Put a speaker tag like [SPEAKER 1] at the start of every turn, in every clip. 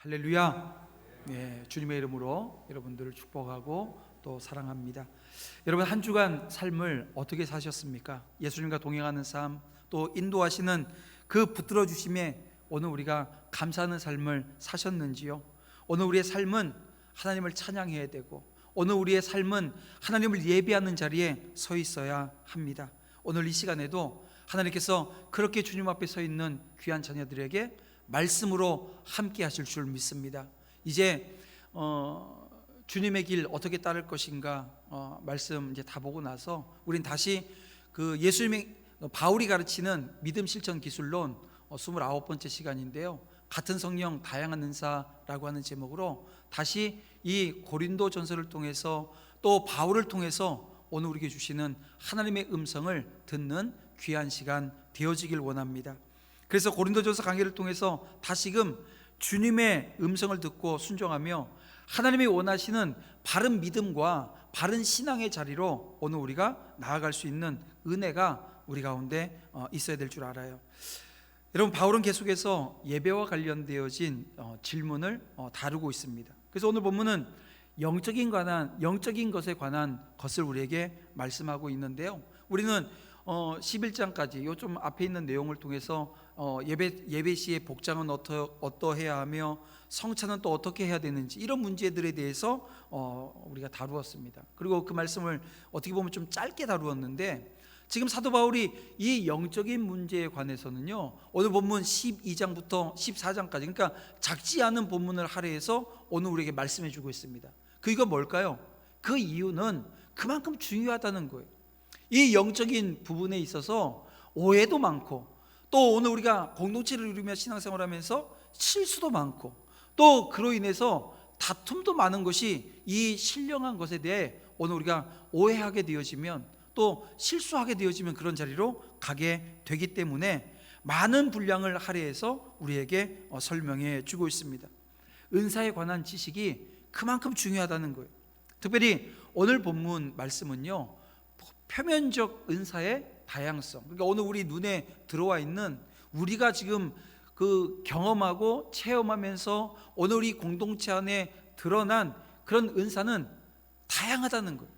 [SPEAKER 1] 할렐루야. 네, 주님의 이름으로 여러분들을 축복하고 또 사랑합니다. 여러분, 한 주간 삶을 어떻게 사셨습니까? 예수님과 동행하는 삶, 또 인도하시는 그 붙들어 주심에 오늘 우리가 감사하는 삶을 사셨는지요? 오늘 우리의 삶은 하나님을 찬양해야 되고, 오늘 우리의 삶은 하나님을 예배하는 자리에 서 있어야 합니다. 오늘 이 시간에도 하나님께서 그렇게 주님 앞에 서 있는 귀한 자녀들에게 말씀으로 함께 하실 줄 믿습니다. 이제 주님의 길 어떻게 따를 것인가 말씀 이제 다 보고 나서 우린 다시 그 예수님의 바울이 가르치는 믿음 실천 기술론 29번째 시간인데요, 같은 성령 다양한 은사라고 하는 제목으로 다시 이 고린도 전서를 통해서 또 바울을 통해서 오늘 우리에게 주시는 하나님의 음성을 듣는 귀한 시간 되어지길 원합니다. 그래서 고린도전서 강의를 통해서 다시금 주님의 음성을 듣고 순종하며 하나님이 원하시는 바른 믿음과 바른 신앙의 자리로 오늘 우리가 나아갈 수 있는 은혜가 우리 가운데 있어야 될 줄 알아요. 여러분, 바울은 계속해서 예배와 관련되어진 질문을 다루고 있습니다. 그래서 오늘 본문은 영적인 것에 관한 것을 우리에게 말씀하고 있는데요, 우리는 11장까지 요 좀 앞에 있는 내용을 통해서 예배 시의 복장은 어떠해야 하며 성찬은 또 어떻게 해야 되는지, 이런 문제들에 대해서 우리가 다루었습니다. 그리고 그 말씀을 어떻게 보면 좀 짧게 다루었는데, 지금 사도 바울이 이 영적인 문제에 관해서는요, 오늘 본문 12장부터 14장까지, 그러니까 작지 않은 본문을 할애해서 오늘 우리에게 말씀해 주고 있습니다. 이거 뭘까요? 그 이유는 그만큼 중요하다는 거예요. 이 영적인 부분에 있어서 오해도 많고, 또 오늘 우리가 공동체를 이루며 신앙생활하면서 실수도 많고, 또 그로 인해서 다툼도 많은 것이 이 신령한 것에 대해 오늘 우리가 오해하게 되어지면, 또 실수하게 되어지면 그런 자리로 가게 되기 때문에 많은 분량을 할애해서 우리에게 설명해 주고 있습니다. 은사에 관한 지식이 그만큼 중요하다는 거예요. 특별히 오늘 본문 말씀은요, 표면적 은사의 다양성, 그러니까 오늘 우리 눈에 들어와 있는, 우리가 지금 그 경험하고 체험하면서 오늘 우리 공동체 안에 드러난 그런 은사는 다양하다는 거예요.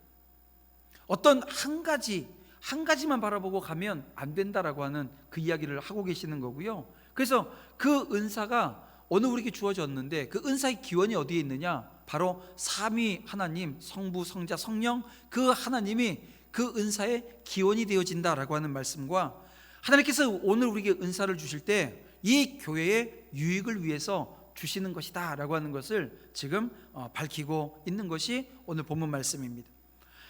[SPEAKER 1] 어떤 한 가지만 바라보고 가면 안 된다라고 하는 그 이야기를 하고 계시는 거고요. 그래서 그 은사가 오늘 우리에게 주어졌는데, 그 은사의 기원이 어디에 있느냐? 바로 삼위 하나님, 성부, 성자, 성령, 그 하나님이 그 은사의 기원이 되어진다라고 하는 말씀과, 하나님께서 오늘 우리에게 은사를 주실 때 이 교회의 유익을 위해서 주시는 것이다 라고 하는 것을 지금 밝히고 있는 것이 오늘 본문 말씀입니다.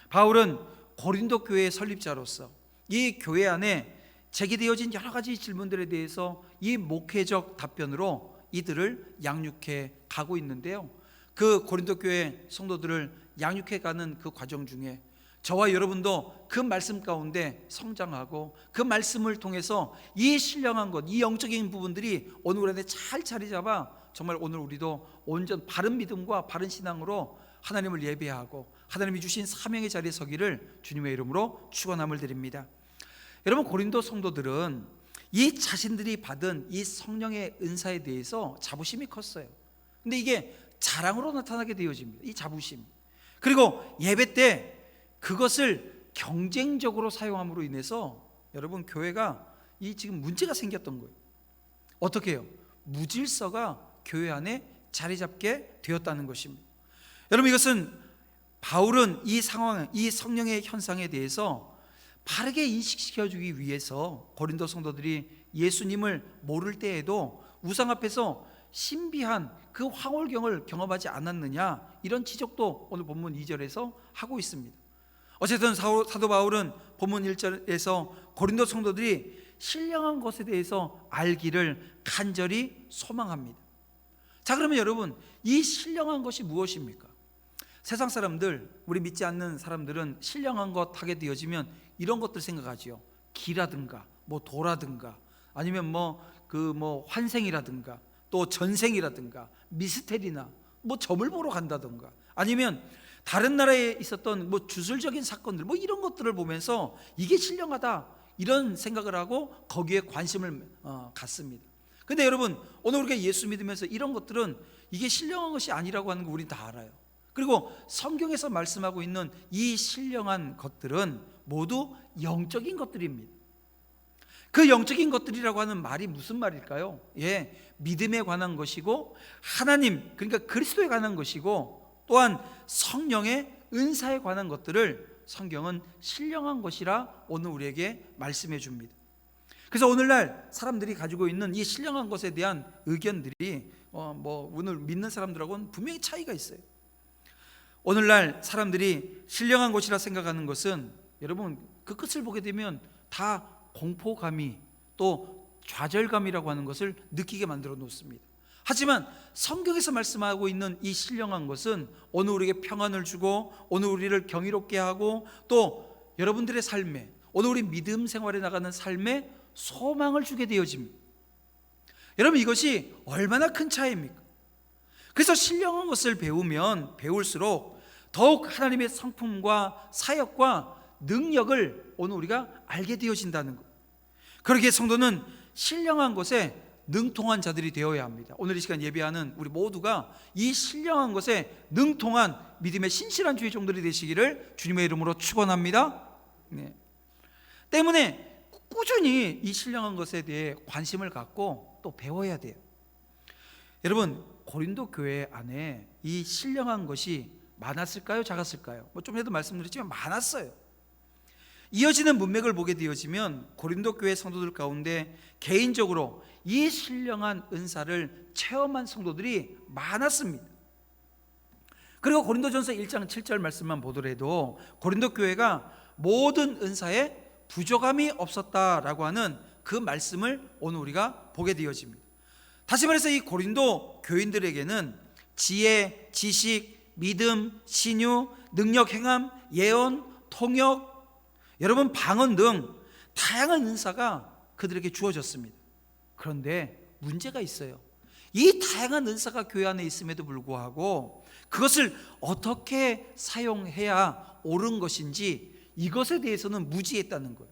[SPEAKER 1] 바울은 고린도 교회의 설립자로서 이 교회 안에 제기되어진 여러 가지 질문들에 대해서 이 목회적 답변으로 이들을 양육해 가고 있는데요, 그 고린도 교회 성도들을 양육해 가는 그 과정 중에 저와 여러분도 그 말씀 가운데 성장하고, 그 말씀을 통해서 이 신령한 것, 이 영적인 부분들이 오늘 우리 안에 잘 자리 잡아 정말 오늘 우리도 온전 바른 믿음과 바른 신앙으로 하나님을 예배하고 하나님이 주신 사명의 자리에 서기를 주님의 이름으로 축원함을 드립니다. 여러분, 고린도 성도들은 이 자신들이 받은 이 성령의 은사에 대해서 자부심이 컸어요. 근데 이게 자랑으로 나타나게 되어집니다, 이 자부심. 그리고 예배 때 그것을 경쟁적으로 사용함으로 인해서 여러분, 교회가 이 지금 문제가 생겼던 거예요. 어떻게 해요? 무질서가 교회 안에 자리 잡게 되었다는 것입니다. 여러분, 이것은 바울은 이 상황, 이 성령의 현상에 대해서 바르게 인식시켜주기 위해서 고린도 성도들이 예수님을 모를 때에도 우상 앞에서 신비한 그 황홀경을 경험하지 않았느냐, 이런 지적도 오늘 본문 2절에서 하고 있습니다. 어쨌든 사도 바울은 본문 1절에서 고린도 성도들이 신령한 것에 대해서 알기를 간절히 소망합니다. 자, 그러면 여러분, 이 신령한 것이 무엇입니까? 세상 사람들, 우리 믿지 않는 사람들은 신령한 것 하게 되어지면 이런 것들 생각하지요. 기라든가 도라든가, 아니면 환생이라든가, 또 전생이라든가, 미스테리나 점을 보러 간다든가, 아니면 다른 나라에 있었던 주술적인 사건들, 이런 것들을 보면서 이게 신령하다, 이런 생각을 하고 거기에 관심을 갖습니다. 근데 여러분, 오늘 우리가 예수 믿으면서 이런 것들은 이게 신령한 것이 아니라고 하는 거 우린 다 알아요. 그리고 성경에서 말씀하고 있는 이 신령한 것들은 모두 영적인 것들입니다. 그 영적인 것들이라고 하는 말이 무슨 말일까요? 믿음에 관한 것이고, 하나님, 그러니까 그리스도에 관한 것이고, 또한 성령의 은사에 관한 것들을 성경은 신령한 것이라 오늘 우리에게 말씀해 줍니다. 그래서 오늘날 사람들이 가지고 있는 이 신령한 것에 대한 의견들이 오늘 믿는 사람들하고는 분명히 차이가 있어요. 오늘날 사람들이 신령한 것이라 생각하는 것은, 여러분, 그 끝을 보게 되면 다 공포감이, 또 좌절감이라고 하는 것을 느끼게 만들어 놓습니다. 하지만 성경에서 말씀하고 있는 이 신령한 것은 오늘 우리에게 평안을 주고, 오늘 우리를 경이롭게 하고, 또 여러분들의 삶에, 오늘 우리 믿음 생활에 나가는 삶에 소망을 주게 되어집니다. 여러분, 이것이 얼마나 큰 차이입니까? 그래서 신령한 것을 배우면 배울수록 더욱 하나님의 성품과 사역과 능력을 오늘 우리가 알게 되어진다는 것. 그러기에 성도는 신령한 것에 능통한 자들이 되어야 합니다. 오늘 이 시간 예배하는 우리 모두가 이 신령한 것에 능통한 믿음의 신실한 주의 종들이 되시기를 주님의 이름으로 축원합니다. 때문에 꾸준히 이 신령한 것에 대해 관심을 갖고 또 배워야 돼요. 여러분, 고린도 교회 안에 이 신령한 것이 많았을까요? 작았을까요? 좀 전에도 말씀드렸지만 많았어요. 이어지는 문맥을 보게 되어지면 고린도 교회 성도들 가운데 개인적으로 이 신령한 은사를 체험한 성도들이 많았습니다. 그리고 고린도전서 1장 7절 말씀만 보더라도 고린도 교회가 모든 은사에 부족함이 없었다라고 하는 그 말씀을 오늘 우리가 보게 되어집니다. 다시 말해서 이 고린도 교인들에게는 지혜, 지식, 믿음, 신유, 능력 행함, 예언, 통역, 여러분 방언 등 다양한 은사가 그들에게 주어졌습니다. 그런데 문제가 있어요. 이 다양한 은사가 교회 안에 있음에도 불구하고 그것을 어떻게 사용해야 옳은 것인지 이것에 대해서는 무지했다는 거예요.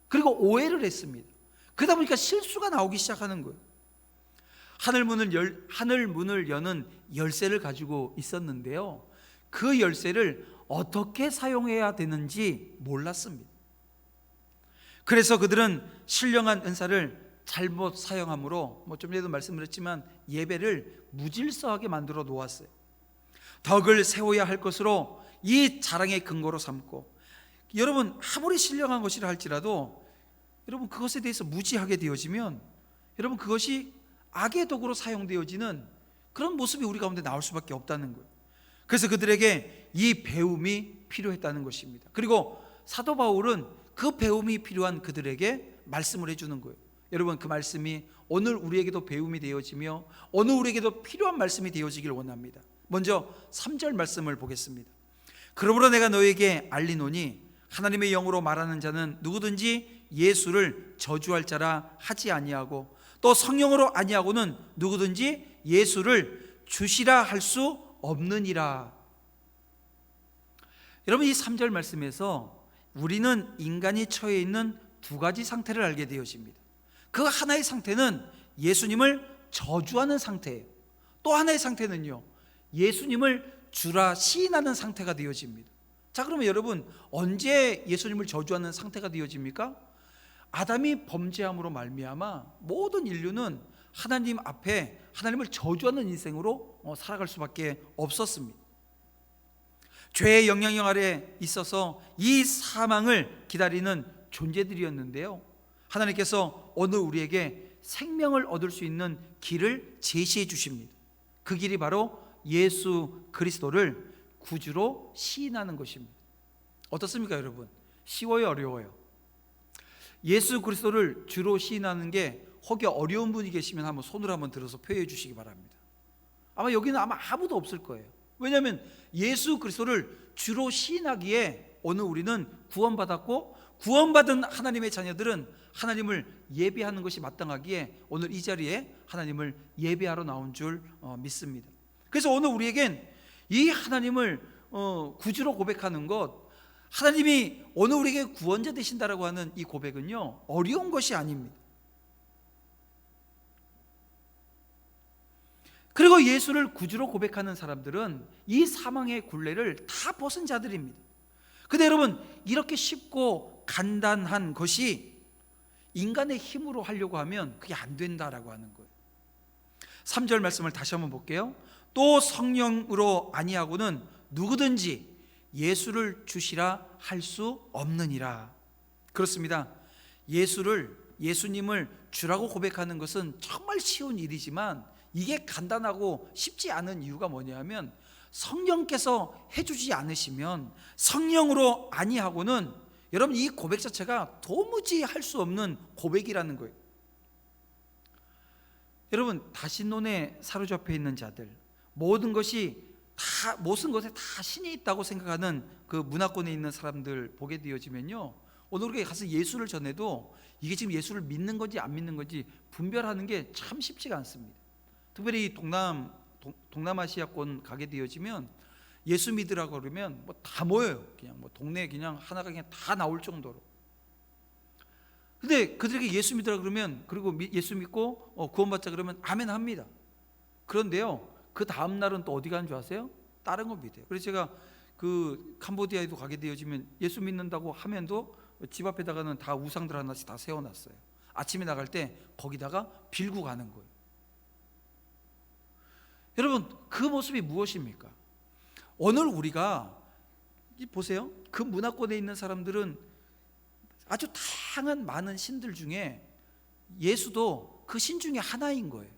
[SPEAKER 1] 그리고 오해를 했습니다. 그러다 보니까 실수가 나오기 시작하는 거예요. 하늘 문을 여는 열쇠를 가지고 있었는데요, 그 열쇠를 어떻게 사용해야 되는지 몰랐습니다. 그래서 그들은 신령한 은사를 잘못 사용함으로 좀 전에도 말씀드렸지만 예배를 무질서하게 만들어 놓았어요. 덕을 세워야 할 것으로 이 자랑의 근거로 삼고, 여러분 아무리 신령한 것이라 할지라도 여러분 그것에 대해서 무지하게 되어지면 여러분 그것이 악의 도구로 사용되어지는 그런 모습이 우리 가운데 나올 수밖에 없다는 거예요. 그래서 그들에게 이 배움이 필요했다는 것입니다. 그리고 사도 바울은 그 배움이 필요한 그들에게 말씀을 해주는 거예요. 여러분 그 말씀이 오늘 우리에게도 배움이 되어지며 오늘 우리에게도 필요한 말씀이 되어지길 원합니다. 먼저 3절 말씀을 보겠습니다. 그러므로 내가 너에게 알리노니 하나님의 영으로 말하는 자는 누구든지 예수를 저주할 자라 하지 아니하고 또 성령으로 아니하고는 누구든지 예수를 주시라 할 수 없느니라. 여러분 이 3절 말씀에서 우리는 인간이 처해 있는 두 가지 상태를 알게 되어집니다. 그 하나의 상태는 예수님을 저주하는 상태예요. 또 하나의 상태는요, 예수님을 주라 시인하는 상태가 되어집니다. 자, 그러면 여러분 언제 예수님을 저주하는 상태가 되어집니까? 아담이 범죄함으로 말미암아 모든 인류는 하나님 앞에 하나님을 저주하는 인생으로 살아갈 수밖에 없었습니다. 죄의 영향력 아래 있어서 이 사망을 기다리는 존재들이었는데요, 하나님께서 오늘 우리에게 생명을 얻을 수 있는 길을 제시해 주십니다. 그 길이 바로 예수 그리스도를 구주로 시인하는 것입니다. 어떻습니까 여러분? 쉬워요, 어려워요? 예수 그리스도를 주로 시인하는 게 혹여 어려운 분이 계시면 한번 손을 한번 들어서 표현해 주시기 바랍니다. 아마 여기는 아무도 없을 거예요. 왜냐하면 예수 그리스도를 주로 시인하기에 오늘 우리는 구원받았고 구원받은 하나님의 자녀들은 하나님을 예배하는 것이 마땅하기에 오늘 이 자리에 하나님을 예배하러 나온 줄 믿습니다. 그래서 오늘 우리에겐 이 하나님을 구주로 고백하는 것, 하나님이 오늘 우리에게 구원자 되신다라고 하는 이 고백은요 어려운 것이 아닙니다. 그리고 예수를 구주로 고백하는 사람들은 이 사망의 굴레를 다 벗은 자들입니다. 근데 여러분, 이렇게 쉽고 간단한 것이 인간의 힘으로 하려고 하면 그게 안 된다라고 하는 거예요. 3절 말씀을 다시 한번 볼게요. 또 성령으로 아니하고는 누구든지 예수를 주시라 할 수 없느니라. 그렇습니다. 예수님을 주라고 고백하는 것은 정말 쉬운 일이지만 이게 간단하고 쉽지 않은 이유가 뭐냐면 성령께서 해주지 않으시면, 성령으로 아니하고는 여러분 이 고백 자체가 도무지 할 수 없는 고백이라는 거예요. 여러분, 다신론에 사로잡혀 있는 자들, 모든 것에 다 신이 있다고 생각하는 그 문화권에 있는 사람들 보게 되어지면요, 오늘 우리가 가서 예수를 전해도 이게 지금 예수를 믿는 건지 안 믿는 건지 분별하는 게 참 쉽지가 않습니다. 특별히 동남아시아권 가게 되어지면 예수 믿으라고 그러면 뭐 다 모여요. 그냥 뭐 동네 그냥 하나가 그냥 다 나올 정도로. 근데 그들에게 예수 믿으라 그러면, 그리고 예수 믿고 구원받자 그러면 아멘 합니다. 그런데요, 그 다음 날은 또 어디 가는 줄 아세요? 다른 거 믿어요. 그래서 제가 그 캄보디아에도 가게 되어지면 예수 믿는다고 하면도 집 앞에다가는 다 우상들 하나씩 다 세워놨어요. 아침에 나갈 때 거기다가 빌고 가는 거예요. 여러분, 그 모습이 무엇입니까? 오늘 우리가 보세요. 그 문화권에 있는 사람들은 아주 다양한 많은 신들 중에 예수도 그 신 중에 하나인 거예요.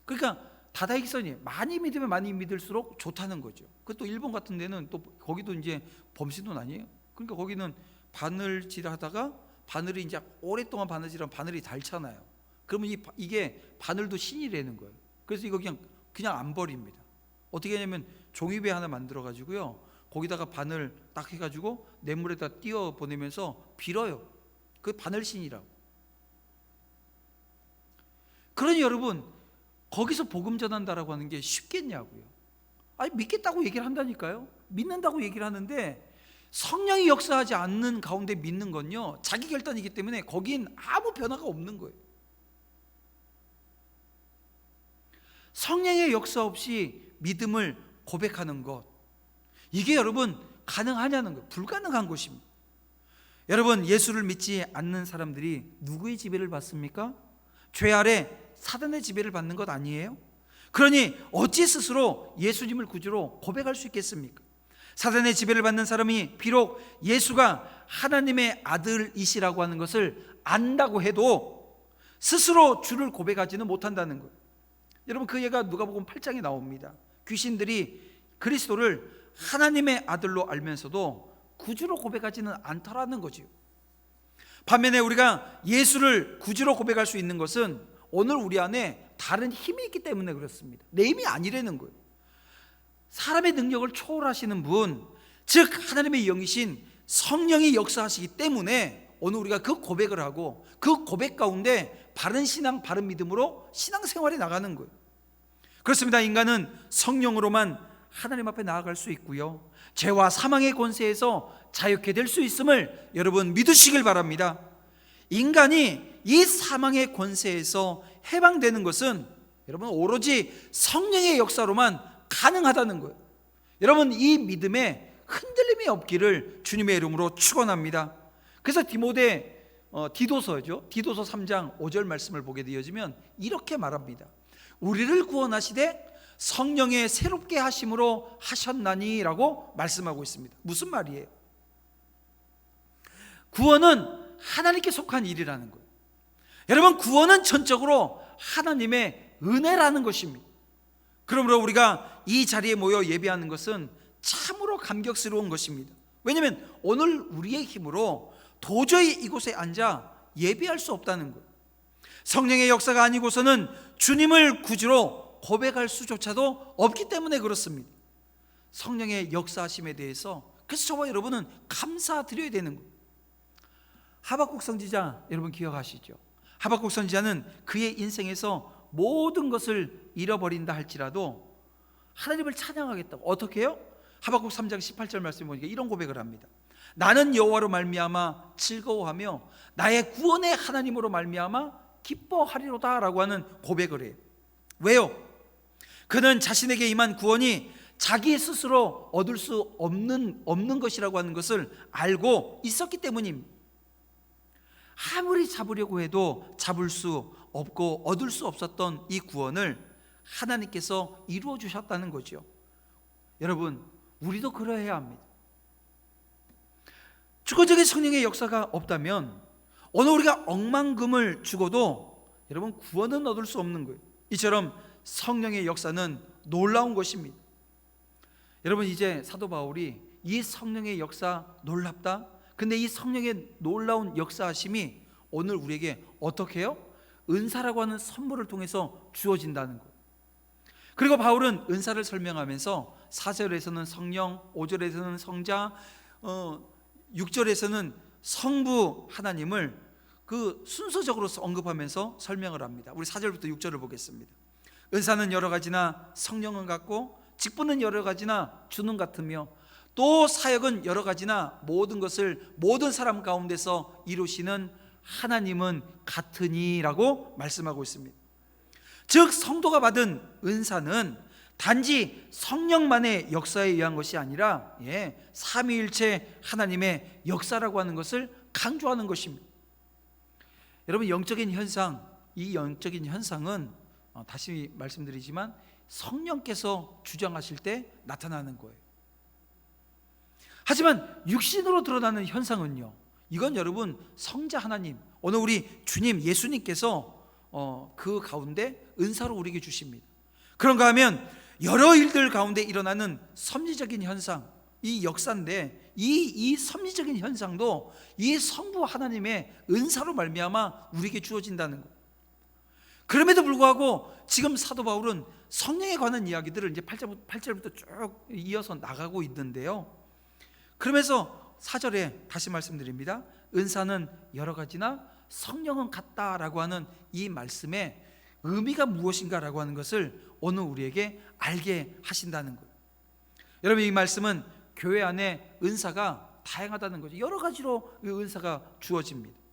[SPEAKER 1] 그러니까 다다익선이 많이 믿으면 많이 믿을수록 좋다는 거죠. 그것도 일본 같은 데는 또 거기도 이제 범신론 아니에요. 그러니까 거기는 바늘질 하다가 바늘이 이제 오랫동안 바늘질하면 바늘이 닳잖아요. 그러면 이게 바늘도 신이라는 거예요. 그래서 이거 그냥 안 버립니다. 어떻게 하냐면 종이배 하나 만들어 가지고요, 거기다가 바늘 딱 해가지고 냇물에다 띄워 보내면서 빌어요. 그 바늘신이라고. 그러니 여러분, 거기서 복음 전한다라고 하는 게 쉽겠냐고요. 아니, 믿겠다고 얘기를 한다니까요. 믿는다고 얘기를 하는데 성령이 역사하지 않는 가운데 믿는 건요, 자기 결단이기 때문에 거긴 아무 변화가 없는 거예요. 성령의 역사 없이 믿음을 고백하는 것, 이게 여러분 가능하냐는 거예요. 불가능한 것입니다. 여러분, 예수를 믿지 않는 사람들이 누구의 지배를 받습니까? 죄 아래 사단의 지배를 받는 것 아니에요? 그러니 어찌 스스로 예수님을 구주로 고백할 수 있겠습니까? 사단의 지배를 받는 사람이 비록 예수가 하나님의 아들이시라고 하는 것을 안다고 해도 스스로 주를 고백하지는 못한다는 거예요. 여러분, 그 예가 누가복음 8장에 나옵니다. 귀신들이 그리스도를 하나님의 아들로 알면서도 구주로 고백하지는 않더라는 거죠. 반면에 우리가 예수를 구주로 고백할 수 있는 것은 오늘 우리 안에 다른 힘이 있기 때문에 그렇습니다. 내 힘이 아니라는 거예요. 사람의 능력을 초월하시는 분, 즉 하나님의 영이신 성령이 역사하시기 때문에 오늘 우리가 그 고백을 하고 그 고백 가운데 바른 신앙, 바른 믿음으로 신앙생활에 나가는 거예요. 그렇습니다. 인간은 성령으로만 하나님 앞에 나아갈 수 있고요, 죄와 사망의 권세에서 자유케 될 수 있음을 여러분 믿으시길 바랍니다. 인간이 이 사망의 권세에서 해방되는 것은 여러분 오로지 성령의 역사로만 가능하다는 거예요. 여러분, 이 믿음에 흔들림이 없기를 주님의 이름으로 축원합니다. 그래서 디도서죠. 디도서 3장 5절 말씀을 보게 되어지면 이렇게 말합니다. 우리를 구원하시되 성령의 새롭게 하심으로 하셨나니라고 말씀하고 있습니다. 무슨 말이에요? 구원은 하나님께 속한 일이라는 거예요. 여러분, 구원은 전적으로 하나님의 은혜라는 것입니다. 그러므로 우리가 이 자리에 모여 예배하는 것은 참으로 감격스러운 것입니다. 왜냐하면 오늘 우리의 힘으로 도저히 이곳에 앉아 예배할 수 없다는 거예요. 성령의 역사가 아니고서는 주님을 구주로 고백할 수조차도 없기 때문에 그렇습니다. 성령의 역사하심에 대해서 그래서 저와 여러분은 감사드려야 되는 거예요. 하박국 선지자 여러분 기억하시죠? 하박국 선지자는 그의 인생에서 모든 것을 잃어버린다 할지라도 하나님을 찬양하겠다고. 어떻게 해요? 하박국 3장 18절 말씀에 보니까 이런 고백을 합니다. 나는 여호와로 말미암아 즐거워하며 나의 구원의 하나님으로 말미암아 기뻐하리로다 라고 하는 고백을 해요. 왜요? 그는 자신에게 임한 구원이 자기 스스로 얻을 수 없는 것이라고 하는 것을 알고 있었기 때문입니다. 아무리 잡으려고 해도 잡을 수 없고 얻을 수 없었던 이 구원을 하나님께서 이루어 주셨다는 거죠. 여러분, 우리도 그러해야 합니다. 주권적인 성령의 역사가 없다면 오늘 우리가 억만금을 주고도 여러분 구원은 얻을 수 없는 거예요. 이처럼 성령의 역사는 놀라운 것입니다. 여러분, 이제 사도 바울이 이 성령의 역사 놀랍다. 근데 이 성령의 놀라운 역사하심이 오늘 우리에게 어떻게 해요? 은사라고 하는 선물을 통해서 주어진다는 것. 그리고 바울은 은사를 설명하면서 4절에서는 성령, 5절에서는 성자, 6절에서는 성부 하나님을 그 순서적으로 언급하면서 설명을 합니다. 우리 4절부터 6절을 보겠습니다. 은사는 여러 가지나 성령은 같고, 직분은 여러 가지나 주는 같으며, 또 사역은 여러 가지나 모든 것을 모든 사람 가운데서 이루시는 하나님은 같으니라고 말씀하고 있습니다. 즉 성도가 받은 은사는 단지 성령만의 역사에 의한 것이 아니라 삼위일체 하나님의 역사라고 하는 것을 강조하는 것입니다. 여러분, 영적인 현상, 이 영적인 현상은 다시 말씀드리지만 성령께서 주장하실 때 나타나는 거예요. 하지만 육신으로 드러나는 현상은요, 이건 여러분 성자 하나님, 오늘 우리 주님 예수님께서 그 가운데 은사로 우리에게 주십니다. 그런가 하면 여러 일들 가운데 일어나는 섭리적인 현상, 이 역사인데 이 섭리적인 현상도 이 성부 하나님의 은사로 말미암아 우리에게 주어진다는 것. 그럼에도 불구하고 지금 사도 바울은 성령에 관한 이야기들을 이제 8절부터 쭉 이어서 나가고 있는데요, 그러면서 4절에 다시 말씀드립니다. 은사는 여러 가지나 성령은 같다라고 하는 이 말씀의 의미가 무엇인가라고 하는 것을 오늘 우리에게 알게 하신다는 거예요. 여러분, 이 말씀은 교회 안에 은사가 다양하다는 거죠. 여러 가지로 은사가 주어집니다.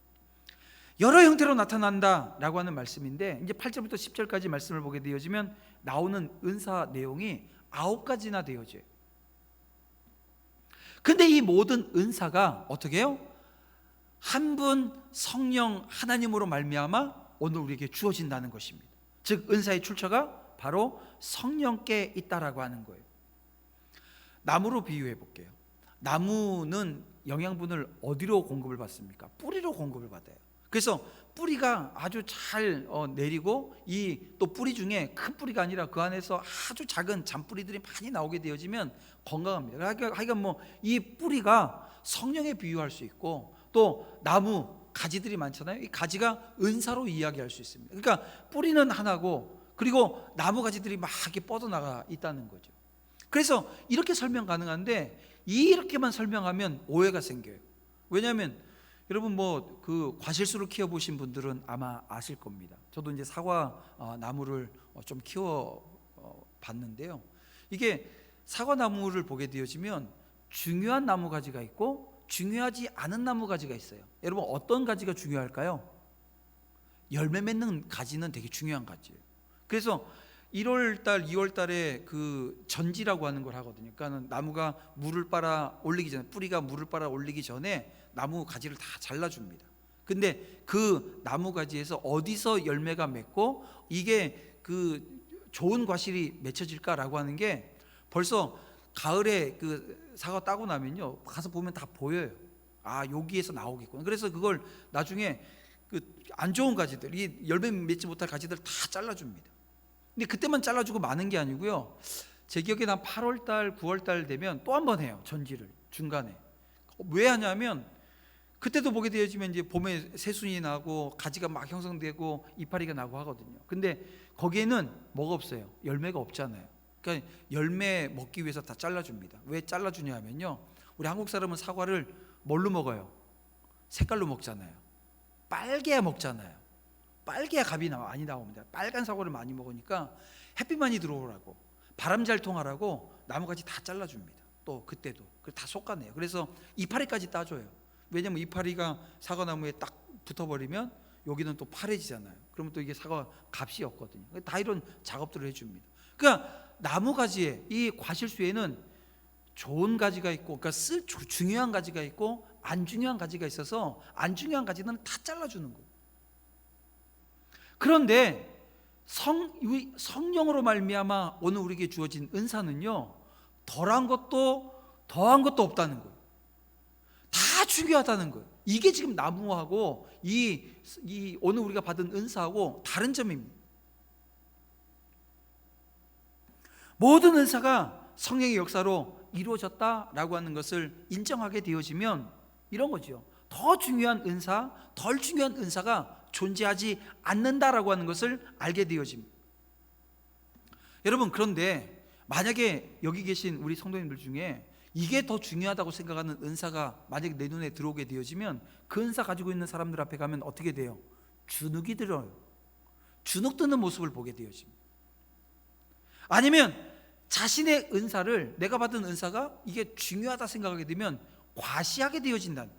[SPEAKER 1] 여러 형태로 나타난다라고 하는 말씀인데, 이제 8절부터 10절까지 말씀을 보게 되어지면 나오는 은사 내용이 9가지나 되어져요. 근데 이 모든 은사가 어떻게 해요? 한 분 성령 하나님으로 말미암아 오늘 우리에게 주어진다는 것입니다. 즉 은사의 출처가 바로 성령께 있다라고 하는 거예요. 나무로 비유해 볼게요. 나무는 영양분을 어디로 공급을 받습니까? 뿌리로 공급을 받아요. 그래서 뿌리가 아주 잘 내리고, 이 또 뿌리 중에 큰 뿌리가 아니라 그 안에서 아주 작은 잔뿌리들이 많이 나오게 되어지면 건강합니다. 하여간 뭐 이 뿌리가 성령에 비유할 수 있고, 또 나무 가지들이 많잖아요. 이 가지가 은사로 이야기할 수 있습니다. 그러니까 뿌리는 하나고, 그리고 나무 가지들이 막 이렇게 뻗어나가 있다는 거죠. 그래서 이렇게 설명 가능한데, 이렇게만 설명하면 오해가 생겨요. 왜냐하면 여러분 그 과실수를 키워보신 분들은 아마 아실 겁니다. 저도 이제 사과 나무를 좀 키워 봤는데요, 이게 사과 나무를 보게 되어지면 중요한 나무 가지가 있고 중요하지 않은 나무 가지가 있어요. 여러분, 어떤 가지가 중요할까요? 열매 맺는 가지는 되게 중요한 가지예요. 그래서 1월달, 2월달에 그 전지라고 하는 걸 하거든요. 그러니까 나무가 물을 빨아 올리기 전에, 뿌리가 물을 빨아 올리기 전에 나무 가지를 다 잘라줍니다. 근데 그 나무 가지에서 어디서 열매가 맺고 이게 그 좋은 과실이 맺혀질까라고 하는 게 벌써 가을에 그 사과 따고 나면요, 가서 보면 다 보여요. 아, 여기에서 나오겠구나. 그래서 그걸 나중에 그 안 좋은 가지들, 이 열매 맺지 못할 가지들 다 잘라줍니다. 근데 그때만 잘라주고 마는 게 아니고요, 제 기억에 한 8월달, 9월달 되면 또 한 번 해요. 전지를 중간에. 왜 하냐면 그때도 보게 되어지면 이제 봄에 새순이 나고 가지가 막 형성되고 이파리가 나고 하거든요. 근데 거기에는 뭐가 없어요? 열매가 없잖아요. 그러니까 열매 먹기 위해서 다 잘라줍니다. 왜 잘라주냐 하면요, 우리 한국 사람은 사과를 뭘로 먹어요? 색깔로 먹잖아요. 빨개야 먹잖아요. 빨개야 값이 많이 나옵니다. 빨간 사과를 많이 먹으니까 햇빛 많이 들어오라고, 바람 잘 통하라고 나무가지 다 잘라줍니다. 또 그때도 다 솎아내요. 그래서 이파리까지 따줘요. 왜냐면 이파리가 사과나무에 딱 붙어버리면 여기는 또 파래지잖아요. 그러면 또 이게 사과 값이 없거든요. 다 이런 작업들을 해줍니다. 그러니까 나무 가지에, 이 과실수에는 좋은 가지가 있고, 그러니까 중요한 가지가 있고 안 중요한 가지가 있어서 안 중요한 가지는 다 잘라주는 거예요. 그런데 성령으로 말미암아 오늘 우리에게 주어진 은사는요, 덜한 것도 더한 것도 없다는 거예요. 다 중요하다는 거예요. 이게 지금 나무하고 이 오늘 우리가 받은 은사하고 다른 점입니다. 모든 은사가 성령의 역사로 이루어졌다라고 하는 것을 인정하게 되어지면 이런 거죠. 더 중요한 은사, 덜 중요한 은사가 존재하지 않는다라고 하는 것을 알게 되어집니다. 여러분, 그런데 만약에 여기 계신 우리 성도님들 중에 이게 더 중요하다고 생각하는 은사가 만약에 내 눈에 들어오게 되어지면 그 은사 가지고 있는 사람들 앞에 가면 어떻게 돼요? 주눅이 들어요. 주눅 드는 모습을 보게 되어집니다. 아니면 자신의 은사를, 내가 받은 은사가 이게 중요하다 생각하게 되면 과시하게 되어진다는.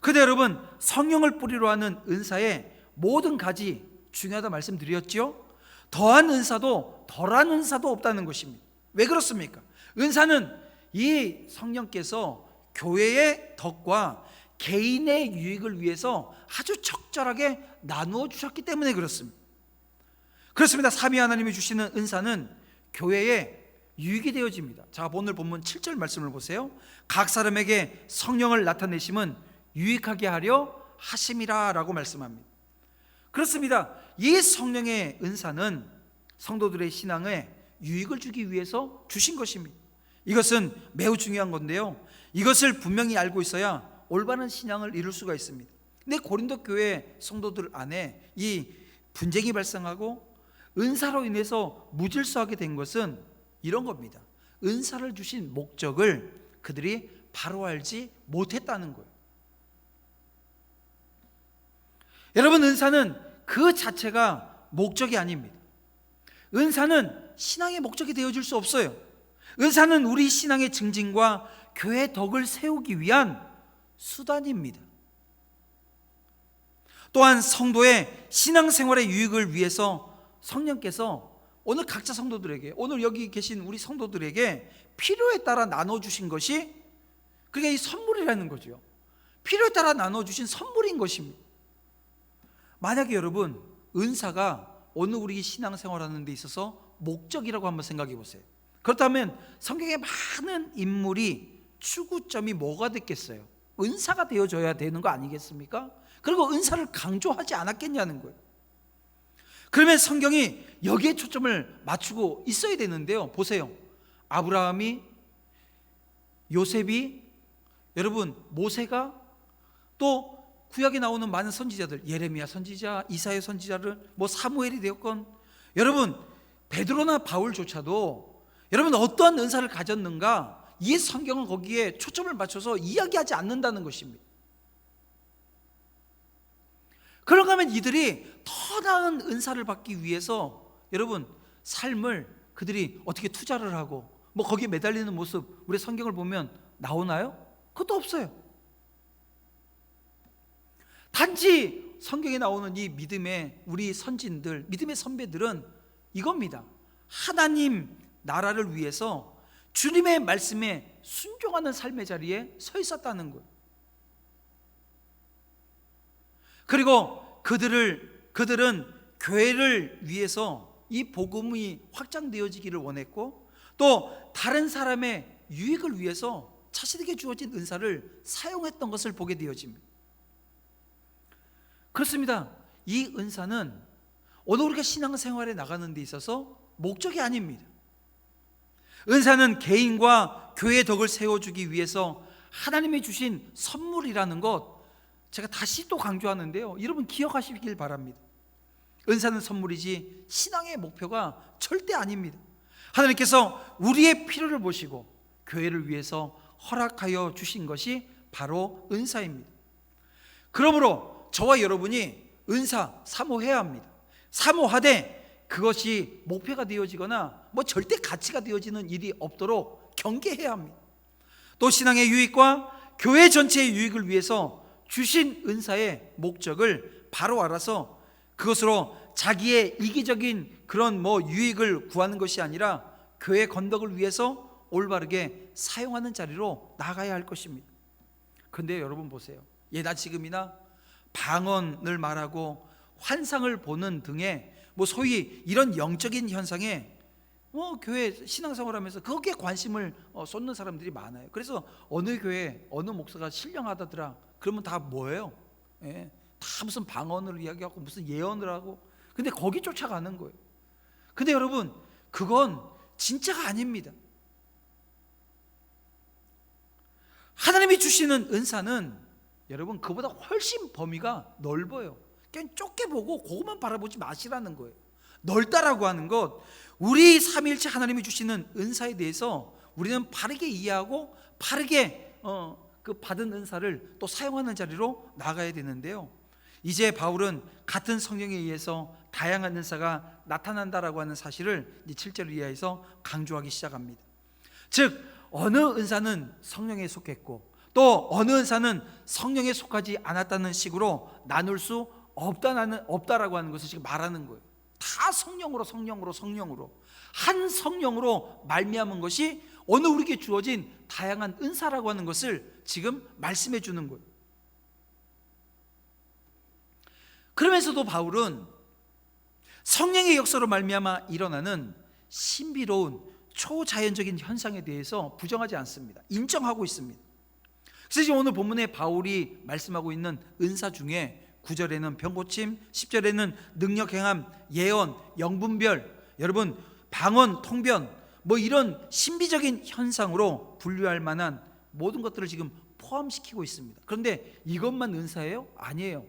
[SPEAKER 1] 그런데 여러분, 성령을 뿌리로 하는 은사의 모든 가지 중요하다 말씀드렸죠? 더한 은사도 덜한 은사도 없다는 것입니다. 왜 그렇습니까? 은사는 이 성령께서 교회의 덕과 개인의 유익을 위해서 아주 적절하게 나누어 주셨기 때문에 그렇습니다. 그렇습니다. 삼위 하나님이 주시는 은사는 교회에 유익이 되어집니다. 자, 오늘 본문 7절 말씀을 보세요. 각 사람에게 성령을 나타내심은 유익하게 하려 하심이라 라고 말씀합니다. 그렇습니다. 이 성령의 은사는 성도들의 신앙에 유익을 주기 위해서 주신 것입니다. 이것은 매우 중요한 건데요, 이것을 분명히 알고 있어야 올바른 신앙을 이룰 수가 있습니다. 근데 고린도 교회 성도들 안에 이 분쟁이 발생하고 은사로 인해서 무질서하게 된 것은 이런 겁니다. 은사를 주신 목적을 그들이 바로 알지 못했다는 거예요. 여러분, 은사는 그 자체가 목적이 아닙니다. 은사는 신앙의 목적이 되어줄 수 없어요. 은사는 우리 신앙의 증진과 교회의 덕을 세우기 위한 수단입니다. 또한 성도의 신앙생활의 유익을 위해서 성령께서 오늘 각자 성도들에게, 오늘 여기 계신 우리 성도들에게 필요에 따라 나눠주신 것이, 그게 이 선물이라는 거죠. 필요에 따라 나눠주신 선물인 것입니다. 만약에 여러분, 은사가 오늘 우리 신앙생활하는 데 있어서 목적이라고 한번 생각해 보세요. 그렇다면 성경의 많은 인물이 추구점이 뭐가 됐겠어요? 은사가 되어줘야 되는 거 아니겠습니까? 그리고 은사를 강조하지 않았겠냐는 거예요. 그러면 성경이 여기에 초점을 맞추고 있어야 되는데요, 보세요. 아브라함이, 요셉이, 여러분 모세가, 또 구약에 나오는 많은 선지자들, 예레미야 선지자, 이사야 선지자를, 사무엘이 되었건, 여러분 베드로나 바울조차도 여러분 어떠한 은사를 가졌는가, 이 성경은 거기에 초점을 맞춰서 이야기하지 않는다는 것입니다. 그런가 하면 이들이 더 나은 은사를 받기 위해서 여러분 삶을 그들이 어떻게 투자를 하고 거기에 매달리는 모습, 우리 성경을 보면 나오나요? 그것도 없어요. 단지 성경에 나오는 이 믿음의 우리 선진들, 믿음의 선배들은 이겁니다. 하나님 나라를 위해서 주님의 말씀에 순종하는 삶의 자리에 서 있었다는 거예요. 그리고 그들은 교회를 위해서 이 복음이 확장되어지기를 원했고, 또 다른 사람의 유익을 위해서 자신에게 주어진 은사를 사용했던 것을 보게 되어집니다. 그렇습니다. 이 은사는 오늘 우리가 신앙생활에 나가는 데 있어서 목적이 아닙니다. 은사는 개인과 교회의 덕을 세워주기 위해서 하나님이 주신 선물이라는 것, 제가 다시 또 강조하는데요, 여러분 기억하시길 바랍니다. 은사는 선물이지 신앙의 목표가 절대 아닙니다. 하나님께서 우리의 필요를 보시고 교회를 위해서 허락하여 주신 것이 바로 은사입니다. 그러므로 저와 여러분이 은사 사모해야 합니다. 사모하되 그것이 목표가 되어지거나 절대 가치가 되어지는 일이 없도록 경계해야 합니다. 또 신앙의 유익과 교회 전체의 유익을 위해서 주신 은사의 목적을 바로 알아서 그것으로 자기의 이기적인 그런 유익을 구하는 것이 아니라 교회 건덕을 위해서 올바르게 사용하는 자리로 나가야 할 것입니다. 그런데 여러분 보세요. 예나 지금이나 방언을 말하고 환상을 보는 등의 소위 이런 영적인 현상에 교회 신앙생활하면서 거기에 관심을 쏟는 사람들이 많아요. 그래서 어느 교회 어느 목사가 신령하다더라 그러면 다 뭐예요? 다 무슨 방언을 이야기하고 무슨 예언을 하고, 근데 거기 쫓아가는 거예요. 근데 여러분 그건 진짜가 아닙니다. 하나님이 주시는 은사는 여러분 그보다 훨씬 범위가 넓어요. 그냥 좁게 보고 그것만 바라보지 마시라는 거예요. 넓다라고 하는 것, 우리 삼위일체 하나님이 주시는 은사에 대해서 우리는 바르게 이해하고 바르게 그 받은 은사를 또 사용하는 자리로 나가야 되는데요, 이제 바울은 같은 성령에 의해서 다양한 은사가 나타난다라고 하는 사실을 7절 이하에서 강조하기 시작합니다. 즉 어느 은사는 성령에 속했고 또 어느 은사는 성령에 속하지 않았다는 식으로 나눌 수 없다라고 하는 것을 지금 말하는 거예요. 다 성령으로 한 성령으로 말미암은 것이 오늘 우리에게 주어진 다양한 은사라고 하는 것을 지금 말씀해 주는 거예요. 그러면서도 바울은 성령의 역사로 말미암아 일어나는 신비로운 초자연적인 현상에 대해서 부정하지 않습니다. 인정하고 있습니다. 그래서 지금 오늘 본문에 바울이 말씀하고 있는 은사 중에 9절에는 병고침, 10절에는 능력 행함, 예언, 영분별, 여러분 방언, 통변, 이런 신비적인 현상으로 분류할 만한 모든 것들을 지금 포함시키고 있습니다. 그런데 이것만 은사예요? 아니에요.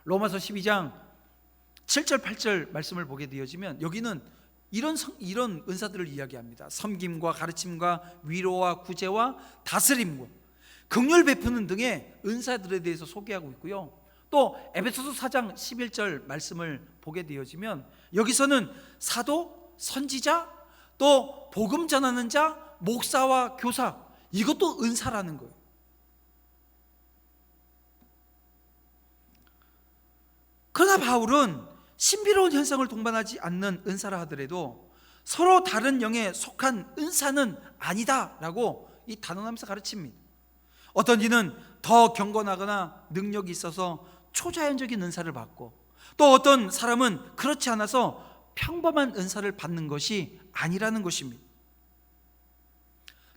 [SPEAKER 1] 로마서 12장 7절 8절 말씀을 보게 되어지면 여기는 이런 은사들을 이야기합니다. 섬김과 가르침과 위로와 구제와 다스림과 긍휼 베푸는 등의 은사들에 대해서 소개하고 있고요, 또 에베소서 4장 11절 말씀을 보게 되어지면 여기서는 사도, 선지자, 또 복음 전하는 자, 목사와 교사, 이것도 은사라는 거예요. 그러나 바울은 신비로운 현상을 동반하지 않는 은사라 하더라도 서로 다른 영에 속한 은사는 아니다라고 이 단언하면서 가르칩니다. 어떤 이는 더 경건하거나 능력이 있어서 초자연적인 은사를 받고, 또 어떤 사람은 그렇지 않아서 평범한 은사를 받는 것이 아니라는 것입니다.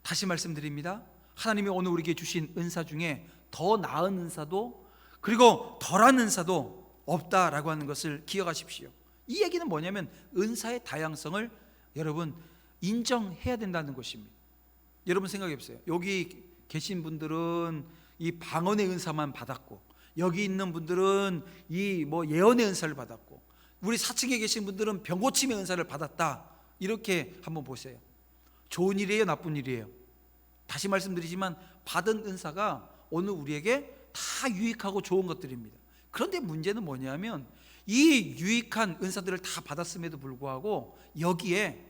[SPEAKER 1] 다시 말씀드립니다. 하나님이 오늘 우리에게 주신 은사 중에 더 나은 은사도 그리고 덜한 은사도 없다라고 하는 것을 기억하십시오. 이 얘기는 뭐냐면 은사의 다양성을 여러분 인정해야 된다는 것입니다. 여러분 생각해 보세요. 여기 계신 분들은 이 방언의 은사만 받았고, 여기 있는 분들은 이 예언의 은사를 받았고, 우리 4층에 계신 분들은 병고침의 은사를 받았다, 이렇게 한번 보세요. 좋은 일이에요, 나쁜 일이에요? 다시 말씀드리지만 받은 은사가 오늘 우리에게 다 유익하고 좋은 것들입니다. 그런데 문제는 뭐냐면 이 유익한 은사들을 다 받았음에도 불구하고 여기에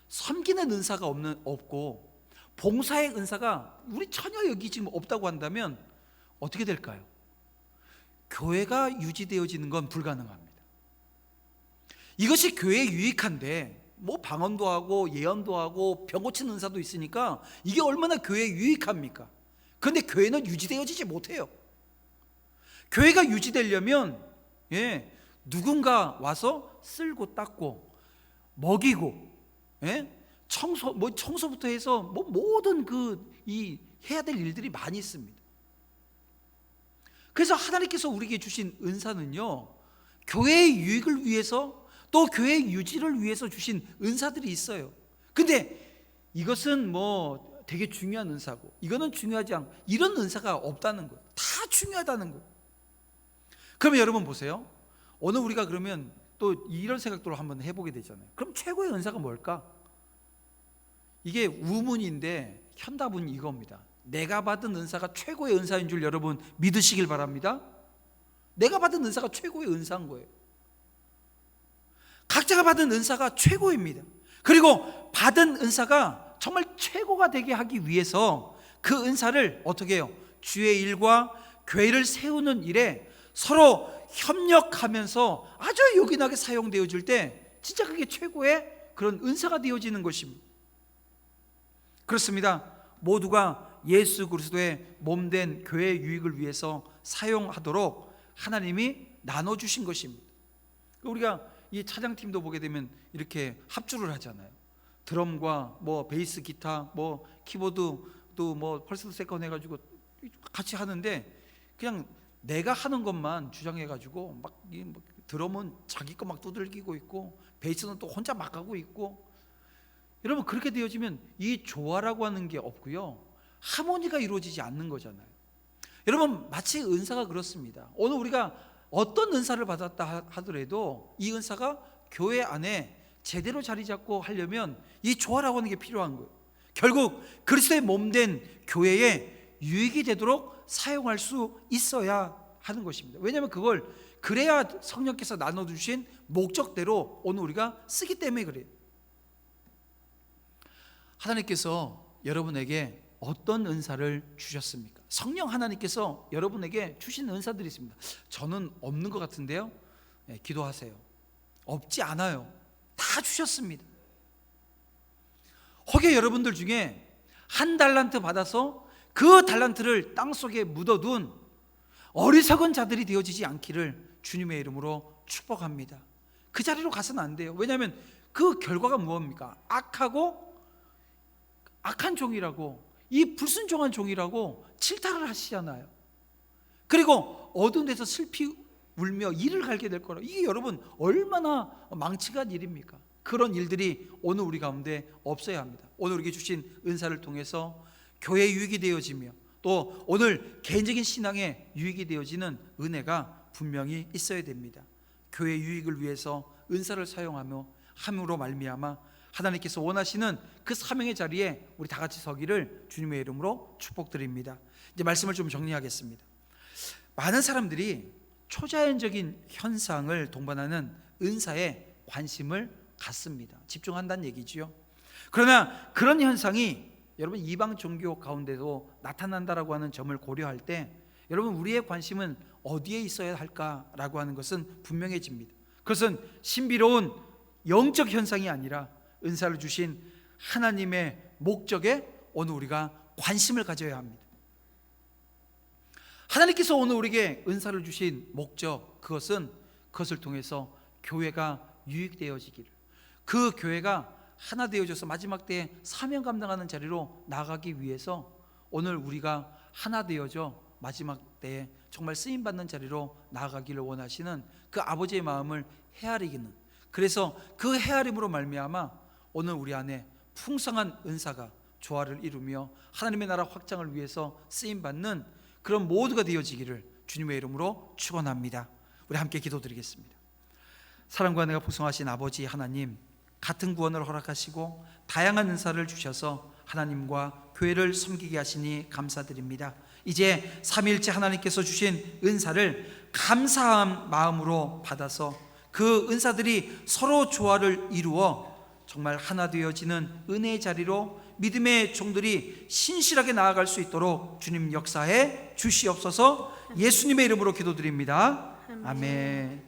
[SPEAKER 1] 섬기는 은사가 없고 봉사의 은사가 우리 전혀 여기 지금 없다고 한다면 어떻게 될까요? 교회가 유지되어지는 건 불가능합니다. 이것이 교회에 유익한데 방언도 하고 예언도 하고 병 고치는 은사도 있으니까 이게 얼마나 교회에 유익합니까? 그런데 교회는 유지되어지지 못해요. 교회가 유지되려면 누군가 와서 쓸고 닦고 먹이고 청소부터 해서 모든 이 해야 될 일들이 많이 있습니다. 그래서 하나님께서 우리에게 주신 은사는요, 교회의 유익을 위해서 또 교회의 유지를 위해서 주신 은사들이 있어요. 근데 이것은 되게 중요한 은사고 이거는 중요하지 않고, 이런 은사가 없다는 거예요. 다 중요하다는 거예요. 그러면 여러분 보세요. 오늘 우리가 그러면 또 이런 생각도 한번 해보게 되잖아요. 그럼 최고의 은사가 뭘까? 이게 우문인데 현답은 이겁니다. 내가 받은 은사가 최고의 은사인 줄 여러분 믿으시길 바랍니다. 내가 받은 은사가 최고의 은사인 거예요. 각자가 받은 은사가 최고입니다. 그리고 받은 은사가 정말 최고가 되게 하기 위해서 그 은사를 어떻게 해요? 주의 일과 교회를 세우는 일에 서로 협력하면서 아주 요긴하게 사용되어질 때 진짜 그게 최고의 그런 은사가 되어지는 것입니다. 그렇습니다. 모두가 예수 그리스도의 몸된 교회의 유익을 위해서 사용하도록 하나님이 나눠주신 것입니다. 우리가 이 찬양팀도 보게 되면 이렇게 합주를 하잖아요. 드럼과 뭐 베이스, 기타, 뭐 키보드, 또 뭐 펄스 세컨 해가지고 같이 하는데 그냥 내가 하는 것만 주장해가지고 막 드럼은 자기 거 막 두들기고 있고 베이스는 또 혼자 막 하고 있고, 여러분 그렇게 되어지면 이 조화라고 하는 게 없고요, 하모니가 이루어지지 않는 거잖아요. 여러분 마치 은사가 그렇습니다. 오늘 우리가 어떤 은사를 받았다 하더라도 이 은사가 교회 안에 제대로 자리 잡고 하려면 이 조화라고 하는 게 필요한 거예요. 결국 그리스도의 몸된 교회에 유익이 되도록 사용할 수 있어야 하는 것입니다. 왜냐하면 그걸 그래야 성령께서 나눠주신 목적대로 오늘 우리가 쓰기 때문에 그래요. 하나님께서 여러분에게 어떤 은사를 주셨습니까? 성령 하나님께서 여러분에게 주신 은사들이 있습니다. 저는 없는 것 같은데요, 네, 기도하세요. 없지 않아요. 다 주셨습니다. 혹여 여러분들 중에 한 달란트 받아서 그 달란트를 땅속에 묻어둔 어리석은 자들이 되어지지 않기를 주님의 이름으로 축복합니다. 그 자리로 가서는 안 돼요. 왜냐하면 그 결과가 무엇입니까? 악한 종이라고, 이 불순종한 종이라고 질타를 하시잖아요. 그리고 어두운 데서 슬피 울며 이를 갈게 될 거라. 이게 여러분 얼마나 망측한 일입니까? 그런 일들이 오늘 우리 가운데 없어야 합니다. 오늘 우리에게 주신 은사를 통해서 교회의 유익이 되어지며 또 오늘 개인적인 신앙에 유익이 되어지는 은혜가 분명히 있어야 됩니다. 교회의 유익을 위해서 은사를 사용하며 함으로 말미암아 하나님께서 원하시는 그 사명의 자리에 우리 다 같이 서기를 주님의 이름으로 축복드립니다. 이제 말씀을 좀 정리하겠습니다. 많은 사람들이 초자연적인 현상을 동반하는 은사에 관심을 갖습니다. 집중한다는 얘기지요. 그러나 그런 현상이 여러분 이방 종교 가운데도 나타난다라고 하는 점을 고려할 때 여러분 우리의 관심은 어디에 있어야 할까라고 하는 것은 분명해집니다. 그것은 신비로운 영적 현상이 아니라 은사를 주신 하나님의 목적에 오늘 우리가 관심을 가져야 합니다. 하나님께서 오늘 우리에게 은사를 주신 목적, 그것을 통해서 교회가 유익되어지기를, 그 교회가 하나 되어져서 마지막 때에 사명 감당하는 자리로 나아가기 위해서 오늘 우리가 하나 되어져 마지막 때에 정말 쓰임받는 자리로 나아가기를 원하시는 그 아버지의 마음을 헤아리기는, 그래서 그 헤아림으로 말미암아 오늘 우리 안에 풍성한 은사가 조화를 이루며 하나님의 나라 확장을 위해서 쓰임받는 그런 모두가 되어지기를 주님의 이름으로 축원합니다. 우리 함께 기도드리겠습니다. 사랑과 은혜가 풍성하신 아버지 하나님, 같은 구원을 허락하시고 다양한 은사를 주셔서 하나님과 교회를 섬기게 하시니 감사드립니다. 이제 삼위일체 하나님께서 주신 은사를 감사한 마음으로 받아서 그 은사들이 서로 조화를 이루어 정말 하나 되어지는 은혜의 자리로 믿음의 종들이 신실하게 나아갈 수 있도록 주님 역사해 주시옵소서. 예수님의 이름으로 기도드립니다. 아멘.